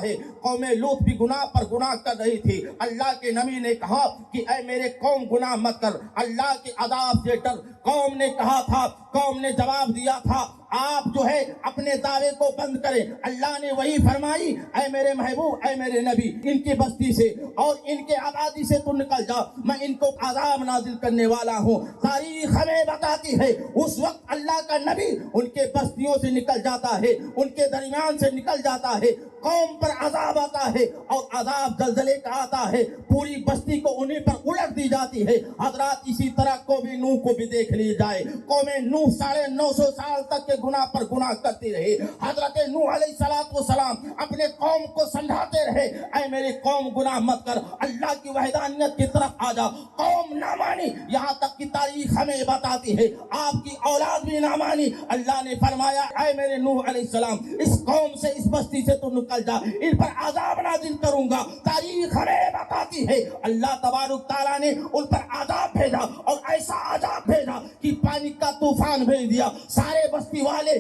ہے قوم لوط بھی گناہ پر گناہ کر رہی تھی. اللہ کے نبی نے کہا کہ اے میرے قوم گناہ مت کر, اللہ کے عذاب سے ڈر. قوم نے کہا تھا, قوم نے جواب دیا تھا آپ جو ہے اپنے دعوے کو بند کریں. اللہ نے وہی فرمائی اے میرے محبوب, اے میرے نبی, ان کی بستی سے اور ان کے آبادی سے تو نکل جا, میں ان کو عذاب نازل کرنے والا ہوں. تاریخ ہمیں بتاتی ہے اس وقت اللہ کا نبی ان کے بستیوں سے نکل جاتا ہے, ان کے درمیان سے نکل جاتا ہے. قوم پر عذاب آتا ہے اور عذاب زلزلے کا آتا ہے, پوری بستی کو انہیں پر الٹ دی جاتی ہے. حضرات اسی طرح قوم نوح کو بھی دیکھ لی جائے. قوم نوح 950 سال تک کے گناہ پر گناہ کرتی رہی. حضرت نوح علیہ السلام اپنے قوم کو سمجھاتے رہے اے میری قوم گناہ مت کر, اللہ کی وحدانیت کی طرف آ جا. قوم نہ مانی, یہاں تک کی تاریخ ہمیں بتاتی ہے آپ کی اولاد بھی نہ مانی. اللہ نے فرمایا اے میرے نوح علیہ السلام اس قوم سے, اس بستی سے تو نکل جا, ان پر عذاب نازل کروں گا. تاریخ ہمیں بتاتی ہے اللہ تبارک تعالیٰ نے ان پر عذاب بھیجا اور ایسا عذاب بھیجا کہ پانی کا طوفان بھیج دیا. سارے بستی والے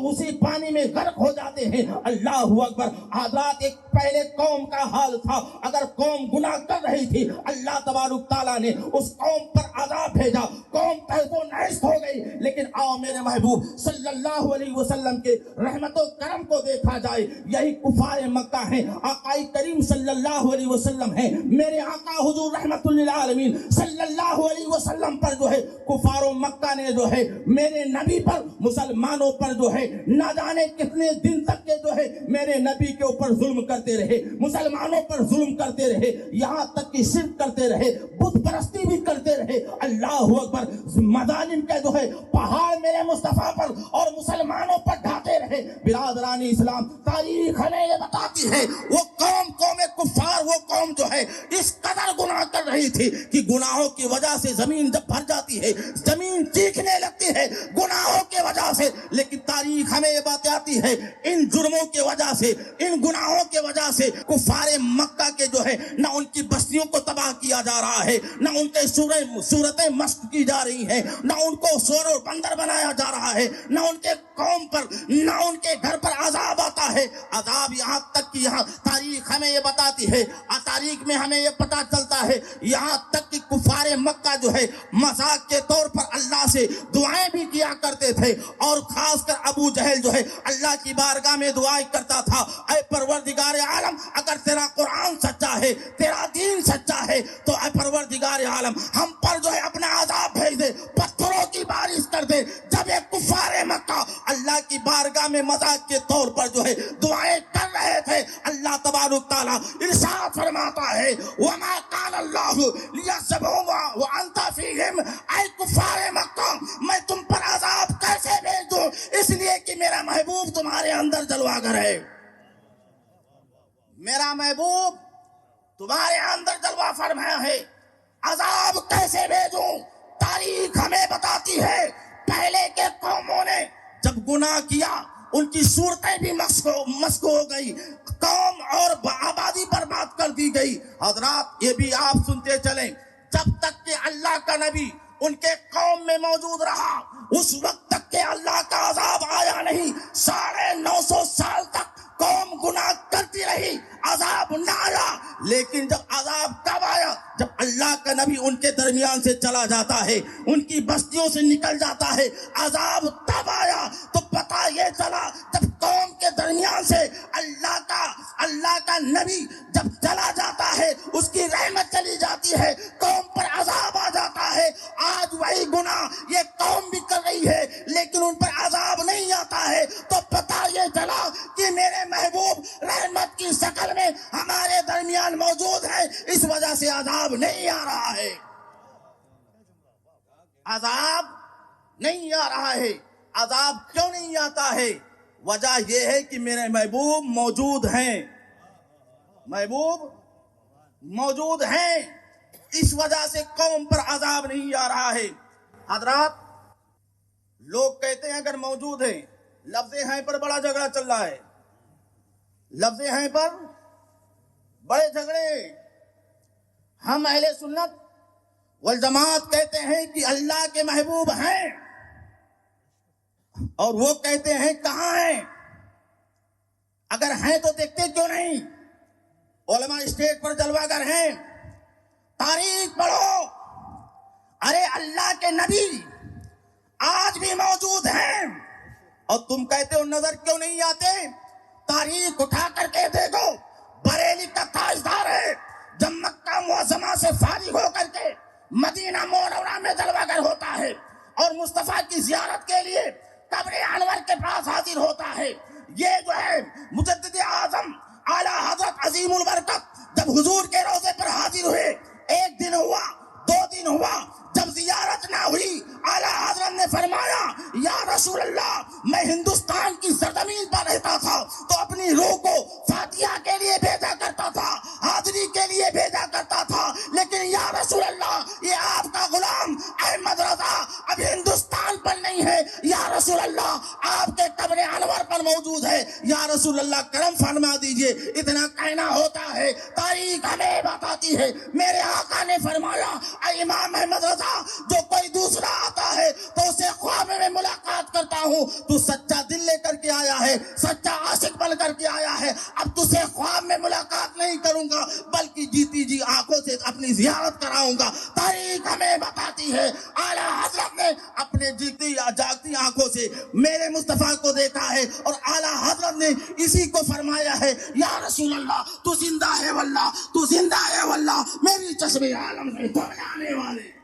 اسی پانی میں غرق ہو جاتے ہیں. اللہ اکبر. حضرات ایک پہلے قوم کا حال تھا, اگر قوم گناہ کر رہی تھی اللہ تبارک تعالیٰ نے اس قوم پر عذاب بھیجا, قوم تہس و نحس ہو گئی. لیکن آؤ میرے محبوب صلی اللہ علیہ وسلم کے رحمت و کرم کو دیکھا جائے. یہی کفار مکہ ہیں, آقا کریم صلی اللہ علیہ وسلم ہیں, میرے آقا حضور رحمت للعالمین صلی اللہ علیہ وسلم پر جو ہے کفار مکہ نے جو ہے میرے نبی پر, مسلمانوں پر جو ہے نہ جانے کتنے دن تک کے جو ہے میرے نبی کے اوپر ظلم کرتے رہے, مسلمانوں پر ظلم کرتے رہے, یہاں تک کہ شرک کرتے رہے, بت پرستی بھی کرتے رہے. اللہ اکبر. مظالم کا جو ہے پہاڑ میرے مصطفیٰ پر اور مسلمانوں پر ڈھاتے رہے. برادران اسلام تاریخ ہمیں یہ بتاتی ہے وہ قوم کفار, وہ قوم جو ہے اس قدر گناہ کر رہی تھی کہ گناہوں کی وجہ سے زمین جب بھر جاتی ہے, زمین چیخنے لگتی ہے گناہوں کی وجہ سے. لیکن تاریخ ہمیں یہ بات آتی ہے ان جرموں کی وجہ سے, ان گناہوں کی وجہ سے کفار مکہ کے جو ہے نہ ان کی بستیوں کو تباہ کیا جا رہا ہے, نہ ان کے صورتیں مست کی جا رہی ہیں, نہ ان کو سور اور بندر بنایا جا رہا ہے, نہ ان کے قوم پر, نہ ان کے گھر پر عذاب آتا ہے. عذاب یہاں تک کہ یہاں تاریخ ہمیں یہ بتاتی ہے, تاریخ میں ہمیں یہ پتا چلتا ہے یہاں تک کہ کفار مکہ جو ہے مذاق کے طور پر اللہ سے دعائیں بھی کیا کرتے تھے. اور خاص کر ابو جہل جو ہے اللہ کی بارگاہ میں دعائیں کرتا تھا اے پروردگار عالم اگر تیرا قرآن سچا ہے, تیرا دین سچا ہے تو اے پروردگار عالم ہم پر جو ہے اپنا عذاب بھیج دے, پتھروں کی بارش کر دے. جب یہ کفار مکہ اللہ کی بارگاہ میں مذاق کے طور پر جو ہے دعائیں کر رہے تھے, اللہ تبارک تعالیٰ ارشاد فرماتا ہے وما قال اللہ لیعذبہم وانت فیہم. اے کفار مکہ میں تم پر عذاب کیسے بھیج دوں, اس لیے کہ میرا محبوب تمہارے اندر جلوہ گر ہے, میرا محبوب تمہارے اندر جلوہ فرمایا ہے. عذاب کیسے بھیجوں؟ تاریخ ہمیں بتاتی ہے پہلے کے قوموں نے جب گناہ کیا ان کی صورتیں بھی مسخ ہو گئی, قوم اور آبادی برباد کر دی گئی. حضرات یہ بھی آپ سنتے چلیں جب تک کہ اللہ کا نبی ان کے قوم میں موجود رہا اس وقت تک کہ اللہ کا عذاب آیا نہیں. 950 سال تک قوم گناہ کرتی رہی, عذاب نہ آیا. لیکن جب عذاب کب آیا؟ جب اللہ کا نبی ان کے درمیان سے چلا جاتا ہے, ان کی بستیوں سے نکل جاتا ہے, عذاب تب آیا. تو پتہ یہ چلا جب قوم کے درمیان سے اللہ کا نبی جب چلا جاتا ہے اس کی رحمت چلی جاتی ہے, قوم پر عذاب آ جاتا ہے. آج وہی گناہ یہ قوم بھی کر رہی ہے لیکن ان پر عذاب نہیں آتا ہے. تو پتہ یہ چلا کہ میرے محبوب رحمت کی شکل میں ہمارے درمیان موجود ہے, اس وجہ سے عذاب نہیں آ رہا ہے. عذاب نہیں آ رہا ہے. عذاب کیوں نہیں آتا ہے؟ وجہ یہ ہے کہ میرے محبوب موجود ہیں, محبوب موجود ہیں, اس وجہ سے قوم پر عذاب نہیں آ رہا ہے. حضرات لوگ کہتے ہیں اگر موجود ہیں, لفظ ہیں پر بڑا جھگڑا چل رہا ہے, لفظ ہیں پر بڑے جھگڑے. ہم اہل سنت والجماعت کہتے ہیں کہ اللہ کے محبوب ہیں اور وہ کہتے ہیں کہاں ہیں. اگر ہیں تو دیکھتے کیوں نہیں؟ علماء اسٹیٹ پر جلوہ گر ہیں، تاریخ پڑھو. ارے اللہ کے نبی آج بھی موجود ہیں اور تم کہتے ہو نظر کیوں نہیں آتے؟ تاریخ اٹھا کر کے دیکھو. بریلی کا تاجدار ہے، جب مکہ معظمہ سے فارغ ہو کر کے مدینہ منورہ میں جلوہ گر ہوتا ہے اور مصطفیٰ کی زیارت کے لیے قبر انور کے پاس حاضر ہوتا ہے. یہ جو ہے مجدد اعظم اعلیٰ حضرت عظیم البرکت جب حضور کے روضے پر حاضر ہوئے، ایک دن ہوا، 2 دن ہوا، جب زیارت نہ ہوئی، اعلیٰ حضرت نے فرمایا یا رسول اللہ، میں ہندوستان کی سرزمین پر رہتا تھا تو اپنی روح کو فاتحہ کے لیے بھیجا کرتا تھا، حاضری کے لیے بھیجا کرتا تھا، لیکن یا رسول اللہ یہ آپ کا غلام احمد رضا اب ہندوستان پر نہیں ہے، یا رسول اللہ آپ کے قبر انور پر موجود ہے، یا رسول اللہ کرم فرما دیجئے. اتنا کہنا ہوتا ہے، تاریخ ہمیں بتاتی ہے. میرے آقا نے فرمایا اے امام احمد رضا، جو کوئی دوسرا آتا ہے تو اسے خواب میں ملاقات کرتا ہوں، تو سچا دل لے کر کے آیا ہے، سچا عاشق بن کر کے آیا ہے، اب تجھے خواب میں ملاقات نہیں کروں گا بلکہ جیتی جی آنکھوں سے اپنی زیارت کراؤں گا. تاریخ ہمیں بتاتی ہے اعلیٰ حضرت نے اپنے جیتی یا جاگتی آنکھوں سے میرے مصطفیٰ کو دیکھا ہے اور اعلیٰ حضرت نے اسی کو فرمایا ہے یا رسول اللہ تو زندہ ہے واللہ، تو زندہ ہے واللہ، میری چشم عالم سے تو آنے والے